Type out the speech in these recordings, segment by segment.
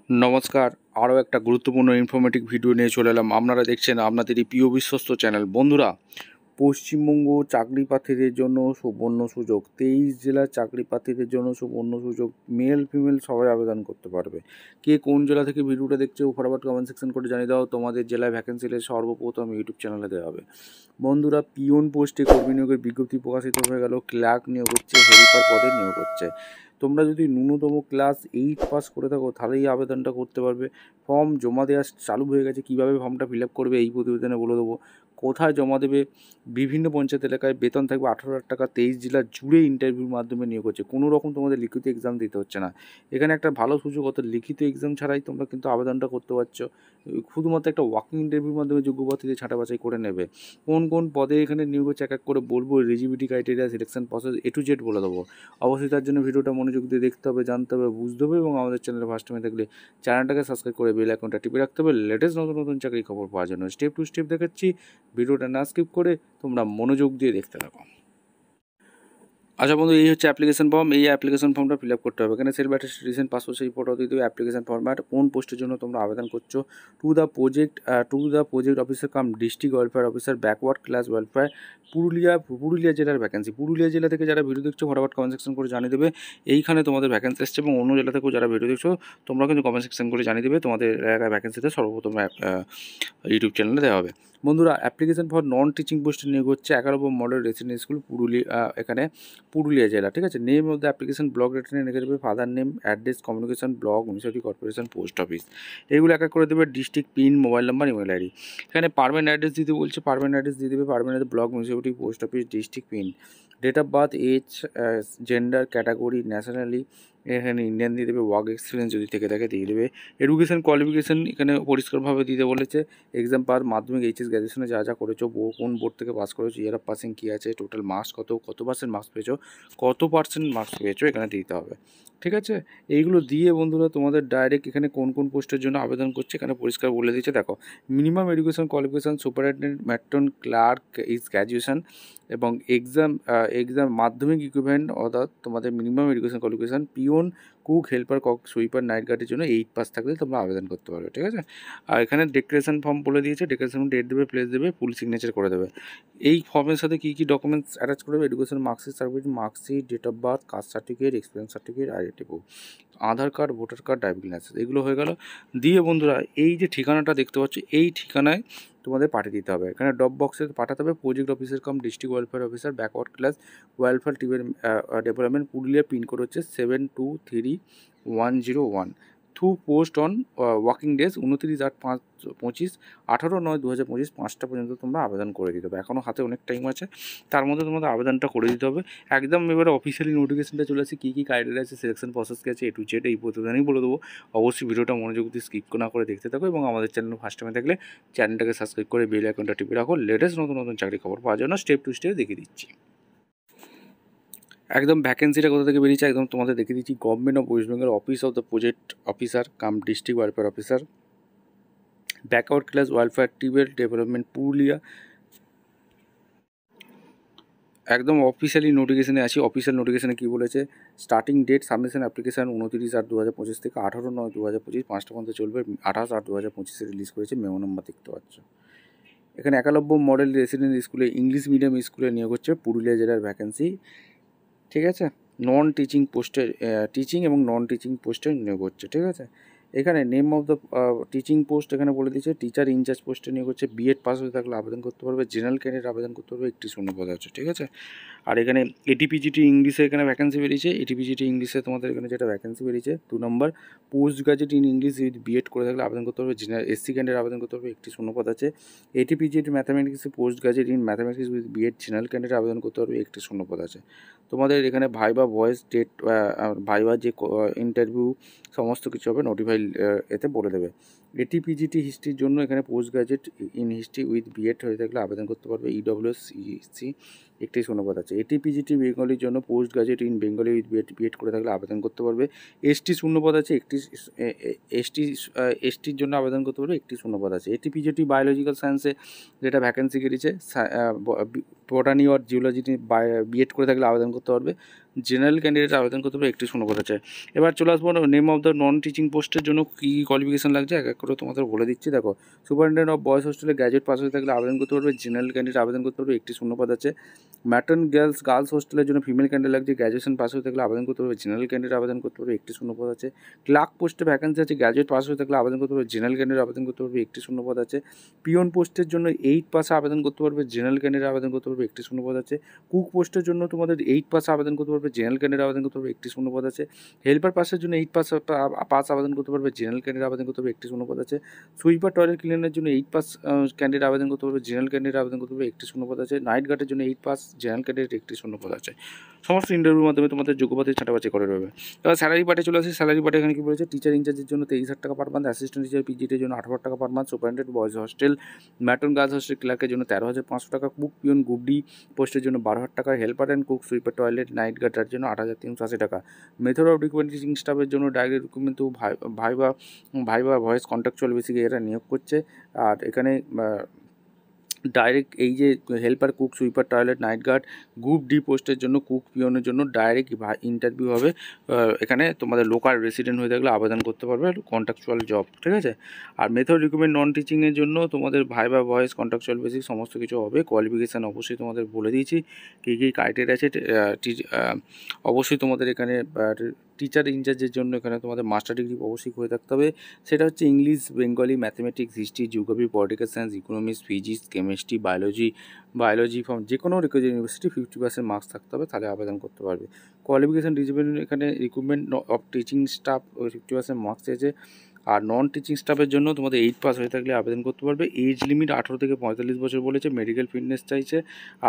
নমস্কার, আরও একটা গুরুত্বপূর্ণ ইনফরমেটিভ ভিডিও নিয়ে চলে এলাম। আপনারা দেখছেন আপনাদের এই প্রিয় বিশ্বস্ত চ্যানেল। বন্ধুরা, পশ্চিমবঙ্গ চাকরি প্রার্থীদের জন্য সুবর্ণ সুযোগ। 23 জেলার চাকরি প্রার্থীদের জন্য সুবর্ণ সুযোগ। মেল ফিমেল সবাই আবেদন করতে পারবে। কে কোন জেলা থেকে ভিডিওটা দেখছে ফটাফট কমেন্ট সেকশন করে জানিয়ে দাও। তোমাদের জেলায় ভ্যাকেন্সি এলে সর্বপ্রথম ইউটিউব চ্যানেলে দেওয়া হবে। বন্ধুরা, পিওন পোস্টে কর্মী নিয়োগের বিজ্ঞপ্তি প্রকাশিত হয়ে গেল। ক্লার্ক নিয়োগ হচ্ছে, হেল্পার পদে নিয়োগ হচ্ছে। তোমরা যদি ন্যূনতম ক্লাস 8 পাস করে থাকো তাহলেই আবেদনটা করতে পারবে। ফর্ম জমা দেওয়া চালু হয়ে গেছে। কীভাবে ফর্মটা ফিল আপ করবে এই প্রতিবেদনে বলে দেবো। কোথায় জমা দেবে? বিভিন্ন পঞ্চায়েত এলাকায় বেতন থাকবে 18,000 টাকা। 23 জেলা জুড়ে ইন্টারভিউর মাধ্যমে নিয়োগ হচ্ছে। কোনো রকম তোমাদের লিখিত এক্সাম দিতে হচ্ছে না। এখানে একটা ভালো সুযোগ, অর্থাৎ লিখিত এক্সাম ছাড়াই তোমরা কিন্তু আবেদনটা করতে পারছো। শুধুমাত্র একটা ওয়াকিং ইন্টারভিউর মাধ্যমে যোগ্য প্রার্থীদের ছাঁটা বাছাই করে নেবে। কোন কোন পদে এখানে নিয়োগ হচ্ছে এক এক করে বলবো। Eligibility criteria, selection process A to Z বলে দেবো। অবশ্যই তার জন্য ভিডিওটা মনোযোগ দিয়ে দেখতে হবে, জানতে হবে, বুঝতে হবে এবং আমাদের চ্যানেলে ফার্স্ট টাইমে থাকলে চ্যানেলটাকে সাবস্ক্রাইব করে বেল আইকনটা টিপে রাখতে হবে লেটেস্ট নতুন নতুন চাকরি খবর পাওয়ার জন্য। স্টেপ টু স্টেপ দেখাচ্ছি, ভিডিওটা না স্কিপ করে তোমরা মনোযোগ দিয়ে দেখতে থাকো। আচ্ছা বন্ধু, এই হচ্ছে অ্যাপ্লিকেশন ফর্ম। এই অ্যাপ্লিকেশন ফর্মটা ফিল আপ করতে হবে। এখানে self attest recent passport size photo দিয়ে দেবে। অ্যাপ্লিকেশন ফর্ম্যাট, কোন পোস্টের জন্য তোমরা আবেদন করছো। To the project officer cum district welfare officer, backward class welfare, Purulia জেলার ভ্যাকেন্সি। পুরুলিয়া জেলা থেকে যারা ভিডিও দেখছো ফটাফট কমেন্ট সেকশন করে জানিয়ে দেবে এইখানে তোমাদের ভ্যাকেন্সি এসছে। এবং অন্য জেলা থেকেও যারা ভিডিও দেখছো তোমরা কিন্তু কমেন্ট সেকশন করে জানিয়ে দেবে তোমাদের এলাকায় ভ্যাকেন্সিতে সর্বপ্রথম ইউটিউব চ্যানেলে দেওয়া হবে। বন্ধুরা, অ্যাপ্লিকেশন ফর নন টিচিং পোস্টে নিয়োগ হচ্ছে 11 মডেল রেসিডেন্সিয়াল স্কুল এখানে পুরুলিয়া জেলা। ঠিক আছে। Name of the application block রিটার্নে লিখে দেবে father name, address, communication block, municipality corporation, post office. এইগুলো এক এক করে দেবে। District, pin, mobile number, email ID. এখানে পারমানেন্ট অ্যাড্রেস দিতে বলছে, পারমানেন্ট অ্যাড্রেস দিয়ে দেবে। Permanent block, municipality, post office, district, pin. Date of birth, age, gender, category, nationality এখানে ইন্ডিয়ান দিয়ে দেবে। ওয়ার্ক এক্সপিরিয়েন্স যদি থেকে থাকে দিয়ে দেবে। এডুকেশন কোয়ালিফিকেশন এখানে পরিষ্কারভাবে দিতে বলেছে। এক্সাম পার মাধ্যমিক, এইচএস, গ্র্যাজুয়েশনে যা যা করেছো, কোন বোর্ড থেকে পাস করেছো, ইয়ার অফ পাসিং কী আছে, টোটাল মার্কস কত পার্সেন্ট মার্কস পেয়েছো, মার্কস পেয়েছো এখানে দিতে হবে। ঠিক আছে। এইগুলো দিয়ে বন্ধুরা তোমাদের ডাইরেক্ট এখানে কোন কোন পোস্টের জন্য আবেদন করছে এখানে পরিষ্কার বলে দিচ্ছে। দেখো, minimum education qualification superintendent matron clerk is graduation এবং এক্সাম মাধ্যমিক ইকুইভ্যালেন্ট, অর্থাৎ তোমাদের minimum education qualification peon, cook, helper, cook, sweeper, night গার্ডের জন্য 8 পাস থাকলে তোমরা আবেদন করতে পারবে। ঠিক আছে। আর এখানে ডিক্লারেশন ফর্ম বলে দিয়েছে। ডিক্লারেশন ডেট দেবে, প্লেস দেবে, ফুল সিগনেচার করে দেবে। এই ফর্মের সাথে কী কী ডকুমেন্টস অ্যাটাচ করবে? Education marksheet, marksheet, date of birth, caste certificate, experience certificate, identity proof, Aadhaar card, voter card, driving licence. এগুলো হয়ে গেল। দিয়ে বন্ধুরা, এই যে ঠিকানাটা দেখতে পাচ্ছ এই ঠিকানায় তোমাদের পাঠিয়ে দিতে হবে। এখানে ড্রপ বক্সে পাঠাতে হবে project officer cum district welfare officer, backward class welfare টিমের ডেভেলপমেন্ট, পুরুলিয়া। পিনকোড হচ্ছে 723101। Through post on working days 29/8/25, 18/9/2025 5টা পর্যন্ত তোমরা আবেদন করে দিতে হবে। এখনও হাতে অনেক টাইম আছে, তার মধ্যে তোমাদের আবেদনটা করে দিতে হবে একদম। এবারে অফিসিয়ালি নোটিফিকেশনটা চলে আসছে, কী কী ক্রাইটেরিয়া আছে, সিলেকশন প্রসেস কী আছে, A to Z এই প্রতিবেদনেই বলে দেবো। অবশ্যই ভিডিওটা মনোযোগ দিয়ে স্কিপ না করে দেখতে থাকো এবং আমাদের চ্যানেল ফার্স্ট টাইমে থাকলে চ্যানেলটাকে সাবস্ক্রাইব করে বেল আইকনটা টিপে রাখো লেটেস্ট নতুন নতুন চাকরি খবর পাওয়ার জন্য। স্টেপ টু স্টেপ দেখিয়ে দিচ্ছি। একদম ভ্যাকেন্সিটা কোথা থেকে বেরিয়েছে একদম তোমাদের দেখিয়ে দিচ্ছি। Government of West Bengal, office of the project officer cum district welfare officer, backward class welfare tribal development, Purulia. একদম অফিসিয়ালি নোটিফিকেশানে আছি। অফিসিয়াল নোটিফিকেশানে কী বলেছে? স্টার্টিং ডেট সাবমিশন অ্যাপ্লিকেশান 29/8/2025 থেকে 18/9/2025 5টা পর্যন্ত চলবে। 28/8/2025 রিলিজ করেছে। মেমো নাম্বার দেখতে পাচ্ছ। এখানে 91 মডেল রেসিডেন্ট স্কুলে ইংলিশ মিডিয়াম স্কুলে নিয়োগ হচ্ছে, পুরুলিয়া জেলার ভ্যাকেন্সি। ঠিক আছে। নন টিচিং পোস্টে, টিচিং এবং নন টিচিং পোস্টে নিয়োগ হচ্ছে। ঠিক আছে। এখানে name of the teaching post এখানে বলে দিচ্ছে টিচার ইনচার্জ পোস্টে নিয়োগ হচ্ছে। বিএড পাস হয়ে থাকলে আবেদন করতে পারবে। জেনারেল ক্যান্ডিডেট আবেদন করতে পারবে। একটি শূন্যপদ আছে। ঠিক আছে। আর এখানে এটিপিজিটি ইংলিশে এখানে ভ্যাকেন্সি বেরিয়েছে। এটিপিজিটি ইংলিশে তোমাদের এখানে যেটা ভ্যাকেন্সি বেরিয়েছে 2 নম্বর, post graduate in English with BEd করে থাকলে আবেদন করতে পারবে। জেনারেল এসসি ক্যান্ডিডেট আবেদন করতে পারবে। একটি শূন্যপদ আছে। এটিপিজিটি ম্যাথামেটিক্সে post graduate in mathematics with BEd general candidate আবেদন করতে পারবে। একটি শূন্যপদ আছে। তোমাদের এখানে ভাইবা ভয়েস ডেট, ভাইবা যে ইন্টারভিউ সমস্ত কিছু হবে নোটিফাই এতে বলে দেবে। এটিপিজিটি হিস্ট্রির জন্য এখানে post graduate in history with B Ed হয়ে থাকলে আবেদন করতে পারবে। ইডব্লিউএসসি একটি শূন্যপদ আছে। এটিপিজিটি বেঙ্গলির জন্য post graduate in Bengali with BEd করে থাকলে আবেদন করতে পারবে। এসটি শূন্যপদ আছে। এসটির জন্য আবেদন করতে পারবে। একটি শূন্যপদ আছে। এটিপিজিটি বায়োলজিক্যাল সায়েন্সে যেটা ভ্যাকেন্সি বেরিয়েছে, বটানি অর জিওলজি বিএড করে থাকলে আবেদন করতে পারবে। জেনারেল ক্যান্ডিডেট আবেদন করতে পারবে 31 শূন্য পদ আছে। এবার চলে আসবো name of the non teaching পোস্টের জন্য কী কী কোয়ালিফিকেশান লাগছে এক এক করে তোমাদের বলে দিচ্ছি। দেখো, সুপারিনটেন্ডেন্ট অফ বয়েজ হোস্টেলে গ্র্যাজুয়েট পাস হয়ে থাকলে আবেদন করতে পারবে। জেনারেল ক্যান্ডিডেট আবেদন করতে পারবে, 31 শূন্য পদ আছে। ম্যাটার্ন গার্লস হোস্টেলের জন্য ফিমেল ক্যান্ডিডেট লাগছে, গ্র্যাজুয়েশন পাস হয়ে থাকলে আবেদন করতে পারবে। জেনারেল ক্যান্ডিডেট আবেদন করতে পারবে, 31 শূন্য পদ আছে। ক্লার্ক পোস্টে ভ্যাকেন্সি আছে, গ্র্যাজুয়েট পাস হয়ে থাকলে আবেদন করতে পারবে। জেনারেল ক্যান্ডিডেট আবেদন করতে পারবে, 31 শূন্য পদ আছে। পিওন পোস্টের জন্য 8 পাসে আবেদন করতে পারবে, জেনারেল ক্যান্ডিডেট আবেদন করতে পারবে, 31 শূন্য পদ আছে। কুক পোস্টের জন্য তোমাদের 8 পাসে আবেদন করতে পারবে, জেনারেল ক্যান্ডিডেট আবেদন করতে পারবে, 31 শূন্য পদ আছে। হেল্পার পাসের জন্য 8 পাস আবেদন করতে পারবে, জেনারেল ক্যান্ডিডেট আবেদন করতে পারবে, 31 শূন্য পদ আছে। সুইপার টয়লেট ক্লিনারের জন্য 8 পাস ক্যান্ডিডেট আবেদন করতে পারবে, জেনারেল ক্যান্ডিডেট আবেদন করতে পারবে, 31 শূন্য পদ আছে। নাইট গার্ডের জন্য 8 পাস, জেনারেল ক্যান্ডিডেট 31 শূন্য পদ আছে। সমস্ত ইন্টারভিউর মাধ্যমে তোমাদের যোগ্যপাতি ছাঁটাবাছি করে দেবে। এবার স্যালারি পার্টে চলে আসে। স্যালারি পার্টে এখানে কী বলেছে, টিচার ইনচার্জের জন্য 23,000 টাকা পার মান্থ, অ্যাসিস্ট্যান্ট টিচার পিজিটির জন্য 18,000 টাকা per month, superintendent boys hostel, matron girls hostel ক্লার্কের জন্য 13,500 টাকা, কুক পিওন গ্রুপ ডি পোস্টের জন্য 12,000 টাকা, helper and cook sweeper toilet night গার্ডের জন্য 8,380 টাকা। মেথড অফ রিক্রুটমেন্ট টিচিং স্টাফের জন্য ডাইরেক্ট রিক্রুটমেন্ট তো ভাইবা ভয়েস কন্ট্রাকচুয়াল বেসিকে এরা নিয়োগ করছে। আর এখানে ডাইরেক্ট এই যে helper cook sweeper toilet night guard group D পোস্টের জন্য কুক পিওনের জন্য ডাইরেক্ট ইন্টারভিউ হবে। এখানে তোমাদের লোকাল রেসিডেন্ট হয়ে থাকলে আবেদন করতে পারবে, কন্ট্রাকচুয়াল জব, ঠিক আছে। আর মেথড রিক্রুটমেন্ট নন টিচিংয়ের জন্য তোমাদের ভাইবা ভয়েস কন্ট্রাকচুয়াল বেসিক সমস্ত কিছু হবে। কোয়ালিফিকেশান অবশ্যই তোমাদের বলে দিয়েছি কী কী ক্রাইটেরিয়া আছে। অবশ্যই তোমাদের এখানে টিচার ইনচার্জের জন্য এখানে তোমাদের মাস্টার ডিগ্রি অবশ্যই হয়ে থাকতে হবে। সেটা হচ্ছে English, Bengali, mathematics, history, geography, political science, economics, physics, chemistry, biology from যে কোনো রিকোয়ার্ড ইউনিভার্সিটি 50% মার্কস থাকতে হবে, তাহলে আবেদন করতে পারবে। কোয়ালিফিকেশান ডিজিবল এখানে recruitment of teaching staff 50% marks চেয়েছে। আর নন টিচিং স্টাফের জন্য তোমাদের 8 পাস হয়ে থাকলে আবেদন করতে পারবে। এজ লিমিট 18 থেকে 45 বছর বলেছে। মেডিকেল ফিটনেস চাইছে।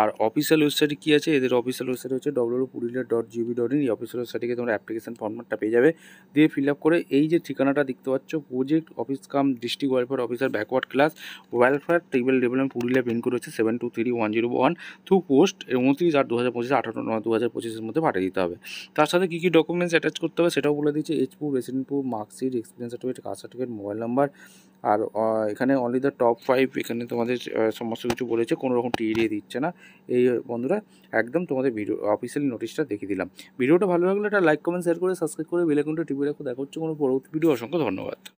আর অফিসিয়াল ওয়েবসাইটে কী আছে, এদের অফিসিয়াল ওয়েবসাইট হচ্ছে www.purulia.gov.in। এই অফিসিয়াল ওয়েবসাইটে গিয়ে তোমরা অ্যাপ্লিকেশন ফর্মটা পেয়ে যাবে, দিয়ে ফিল আপ করে এই যে ঠিকানাটা দেখতে পাচ্ছ, project office cum district welfare officer backward class welfare tribal development Purulia, pincode হচ্ছে 723101, থ্রু পোস্ট 29/8/2025, 18/9/2025 মধ্যে পাঠিয়ে দিতে হবে। তার সাথে কী কী ডকুমেন্টস অ্যাটাচ করতে হবে সেটাও বলে দিয়েছে। এইচপুর, resident proof, marksheet, experience certificate, caste certificate, mobile number. আর এখানে অনলি দ্য টপ 5 এখানে তোমাদের সমস্ত কিছু বলেছে, কোনো রকম টিএডিএ দিচ্ছে না। এই বন্ধুরা একদম তোমাদের ভিডিও অফিসিয়ালি নোটিশটা দেখিয়ে দিলাম। ভিডিওটা ভালো লাগলে একটা লাইক, কমেন্ট, শেয়ার করে সাবস্ক্রাইব করে বেল আইকনটা টিপে রাখো। দেখা হচ্ছে কোনো পরবর্তী ভিডিও। অসংখ্য ধন্যবাদ।